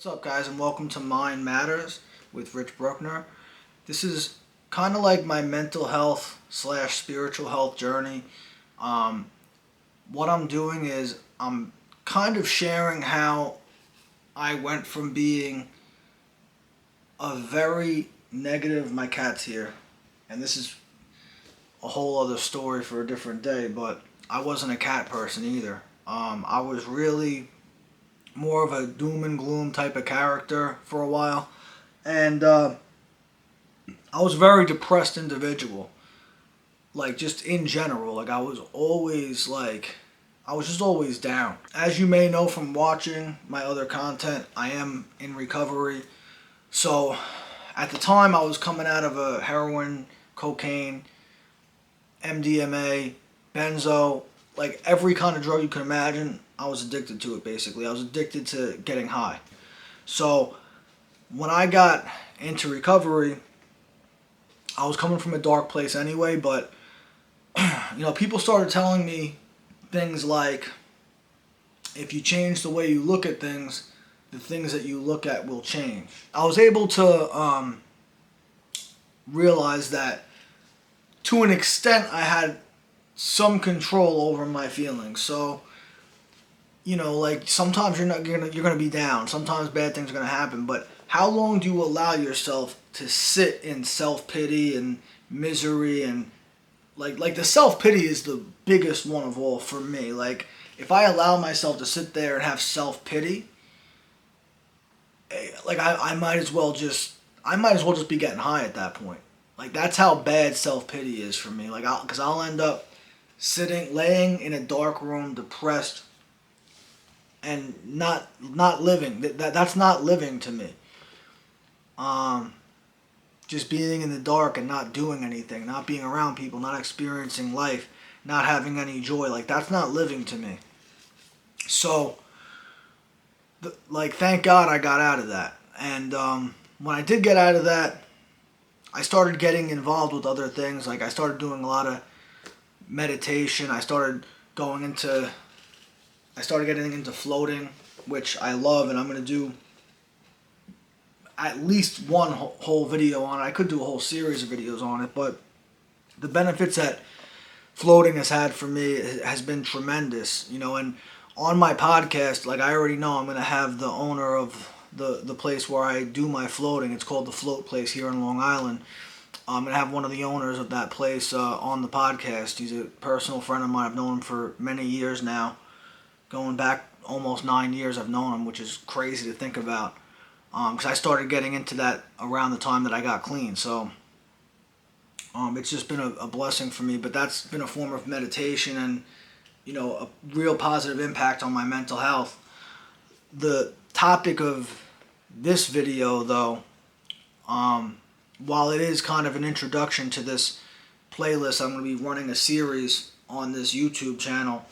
What's up, guys, and welcome to Mind Matters with Rich Bruckner. This is kind of like my mental health / spiritual health journey. What I'm doing is I'm kind of sharing how I went from being a very negative, my cat's here, and this is a whole other story for a different day, but I wasn't a cat person either. I was really more of a doom and gloom type of character for a while, and I was a very depressed individual, like just in general. Like I was just always down. As you may know from watching my other content, I am in recovery. So at the time I was coming out of a heroin, cocaine, MDMA, benzo, like every kind of drug you can imagine. I was addicted to it, basically. I was addicted to getting high. So when I got into recovery, I was coming from a dark place anyway, but people started telling me things like, if you change the way you look at things, the things that you look at will change. I was able to realize that to an extent I had some control over my feelings. So like sometimes you're gonna be down. Sometimes bad things are gonna happen. But how long do you allow yourself to sit in self-pity and misery and like the self-pity is the biggest one of all for me. Like if I allow myself to sit there and have self-pity, like I might as well just be getting high at that point. Like that's how bad self-pity is for me. Like I'll end up laying in a dark room, depressed, and not living. That's not living to me. Just being in the dark and not doing anything, not being around people, not experiencing life, not having any joy. Like that's not living to me. So, thank God I got out of that. And when I did get out of that, I started getting involved with other things. Like I started doing a lot of meditation. I started getting into floating, which I love, and I'm going to do at least one whole video on it. I could do a whole series of videos on it, but the benefits that floating has had for me has been tremendous. And on my podcast, like I already know I'm going to have the owner of the place where I do my floating. It's called the Float Place here in Long Island. I'm going to have one of the owners of that place on the podcast. He's a personal friend of mine. I've known him for many years now. Going back almost 9 years I've known him, which is crazy to think about. Because I started getting into that around the time that I got clean. So it's just been a blessing for me. But that's been a form of meditation and, a real positive impact on my mental health. The topic of this video, though, while it is kind of an introduction to this playlist, I'm going to be running a series on this YouTube channel.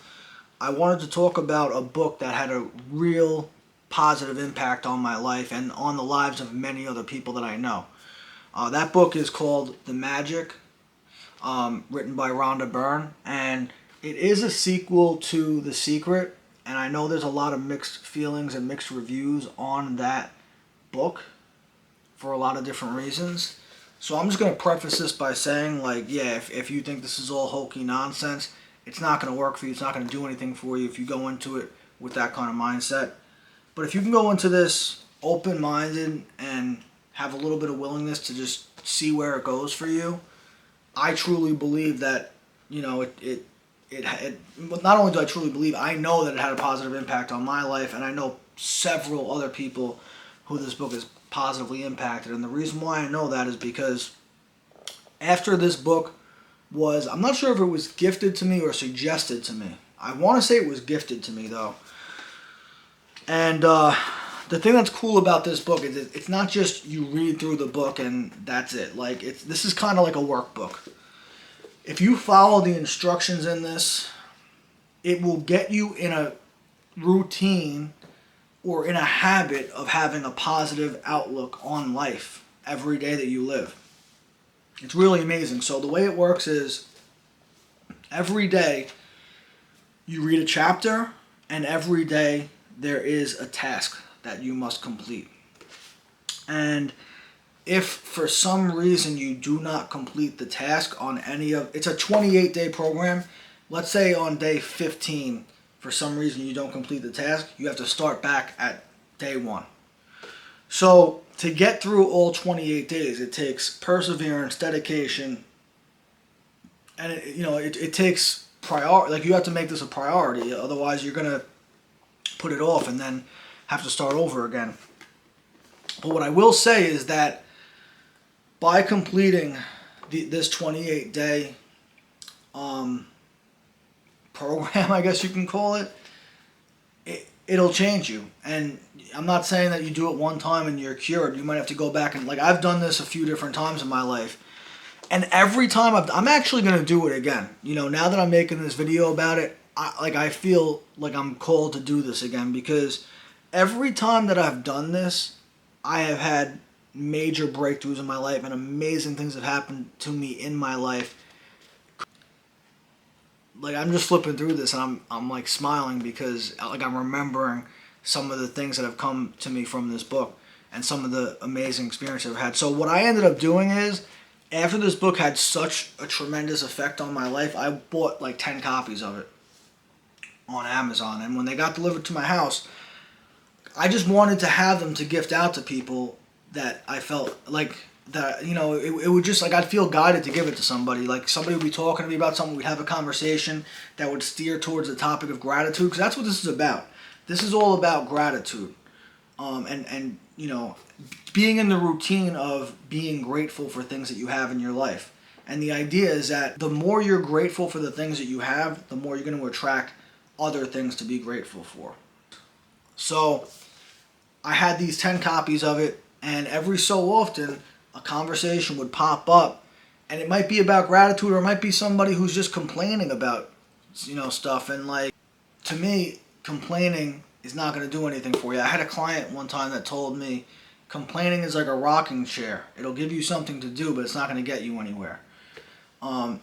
I wanted to talk about a book that had a real positive impact on my life and on the lives of many other people that I know. That book is called The Magic, written by Rhonda Byrne, and it is a sequel to The Secret, and I know there's a lot of mixed feelings and mixed reviews on that book for a lot of different reasons. So I'm just going to preface this by saying, if you think this is all hokey nonsense, it's not going to work for you. It's not going to do anything for you if you go into it with that kind of mindset. But if you can go into this open-minded and have a little bit of willingness to just see where it goes for you, I truly believe that, not only do I truly believe, I know that it had a positive impact on my life, and I know several other people who this book has positively impacted. And the reason why I know that is because after this book I'm not sure if it was gifted to me or suggested to me. I want to say it was gifted to me, though. And the thing that's cool about this book is it's not just you read through the book and that's it. This is kind of like a workbook. If you follow the instructions in this, it will get you in a routine or in a habit of having a positive outlook on life every day that you live. It's really amazing. So the way it works is every day you read a chapter, and every day there is a task that you must complete. And if for some reason you do not complete the task on any of, it's a 28-day program. Let's say on day 15, for some reason you don't complete the task, you have to start back at day 1. So to get through all 28 days, it takes perseverance, dedication, and it takes priority. Like, you have to make this a priority, otherwise you're gonna put it off and then have to start over again. But what I will say is that by completing this 28-day program, I guess you can call it, it'll change you. And I'm not saying that you do it one time and you're cured. You might have to go back and, like, I've done this a few different times in my life. And every time I'm actually going to do it again. Now that I'm making this video about it, I feel like I'm called to do this again, because every time that I've done this, I have had major breakthroughs in my life, and amazing things have happened to me in my life. Like, I'm just flipping through this and I'm like smiling, because like I'm remembering some of the things that have come to me from this book and some of the amazing experiences I've had. So what I ended up doing is, after this book had such a tremendous effect on my life, I bought like 10 copies of it on Amazon. And when they got delivered to my house, I just wanted to have them to gift out to people that I felt like that, it would just, like, I'd feel guided to give it to somebody. Like, somebody would be talking to me about something, we'd have a conversation that would steer towards the topic of gratitude, because that's what this is about. This is all about gratitude. And being in the routine of being grateful for things that you have in your life. And the idea is that the more you're grateful for the things that you have, the more you're going to attract other things to be grateful for. So I had these 10 copies of it, and every so often a conversation would pop up, and it might be about gratitude, or it might be somebody who's just complaining about stuff. And, like, to me, complaining is not going to do anything for you. I had a client one time that told me complaining is like a rocking chair. It'll give you something to do, but it's not going to get you anywhere. I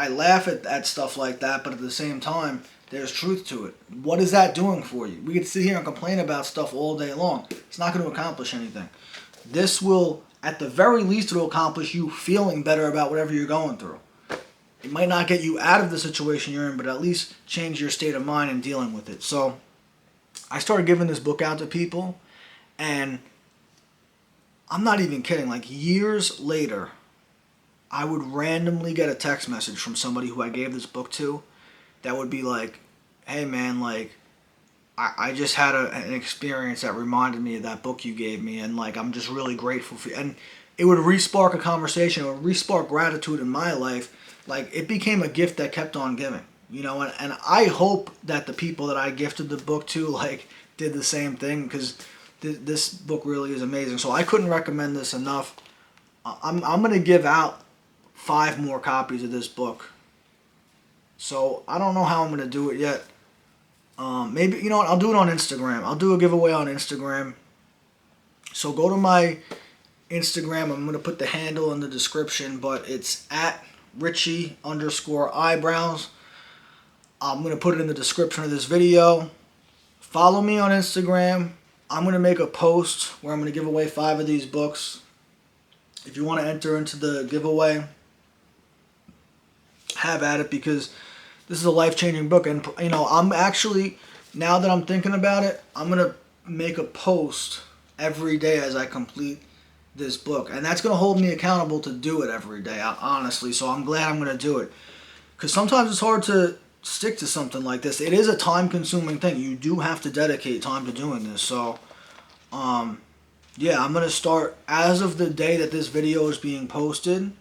laugh at stuff like that, but at the same time, there's truth to it. What is that doing for you? We could sit here and complain about stuff all day long. It's not going to accomplish anything. This will, at the very least, it will accomplish you feeling better about whatever you're going through. It might not get you out of the situation you're in, but at least change your state of mind in dealing with it. So I started giving this book out to people, and I'm not even kidding. Like, years later, I would randomly get a text message from somebody who I gave this book to that would be like, hey man, like, I just had an experience that reminded me of that book you gave me, and like, I'm just really grateful for you. And it would re-spark a conversation, it would re-spark gratitude in my life. Like, it became a gift that kept on giving, and I hope that the people that I gifted the book to, like, did the same thing, because this book really is amazing. So I couldn't recommend this enough. I'm going to give out 5 more copies of this book. So I don't know how I'm going to do it yet. Maybe, you know what, I'll do it on Instagram. I'll do a giveaway on Instagram. So go to my Instagram. I'm going to put the handle in the description, but it's at Richie_eyebrows. I'm going to put it in the description of this video. Follow me on Instagram. I'm going to make a post where I'm going to give away 5 of these books. If you want to enter into the giveaway, have at it, because this is a life-changing book. And, I'm actually, now that I'm thinking about it, I'm going to make a post every day as I complete this book. And that's going to hold me accountable to do it every day, honestly. So I'm glad I'm going to do it. Because sometimes it's hard to stick to something like this. It is a time-consuming thing. You do have to dedicate time to doing this. So, yeah, I'm going to start, as of the day that this video is being posted,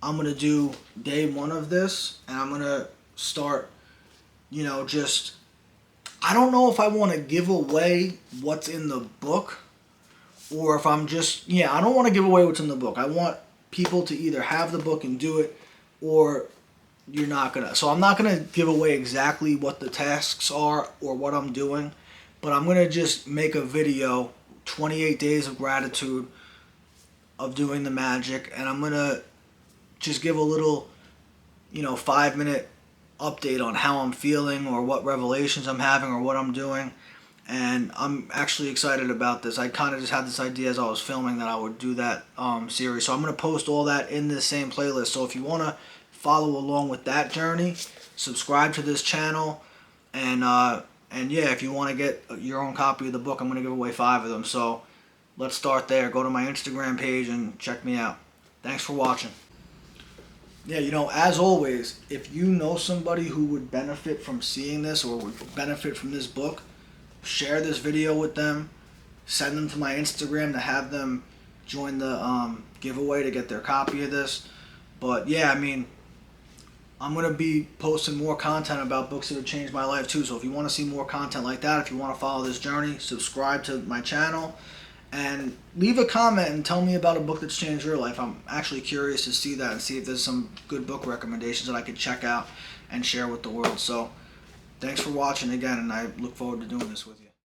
I'm going to do day 1 of this. And I'm going to start, just, I don't know if I want to give away what's in the book, or if I'm just, I don't want to give away what's in the book. I want people to either have the book and do it, or you're not going to. So I'm not going to give away exactly what the tasks are or what I'm doing, but I'm going to just make a video, 28 days of gratitude, of doing the magic, and I'm going to just give a little, 5-minute update on how I'm feeling, or what revelations I'm having, or what I'm doing. and I'm actually excited about this. I kind of just had this idea as I was filming that I would do that series. So I'm going to post all that in this same playlist. So if you want to follow along with that journey, subscribe to this channel, and yeah, if you want to get your own copy of the book, I'm going to give away 5 of them. So let's start there. Go to my Instagram page and check me out. Thanks for watching. Yeah, as always, if you know somebody who would benefit from seeing this or would benefit from this book, share this video with them. Send them to my Instagram to have them join the giveaway to get their copy of this. But yeah, I'm going to be posting more content about books that have changed my life too. So if you want to see more content like that, if you want to follow this journey, subscribe to my channel and leave a comment and tell me about a book that's changed your life. I'm actually curious to see that and see if there's some good book recommendations that I could check out and share with the world. So thanks for watching again, and I look forward to doing this with you.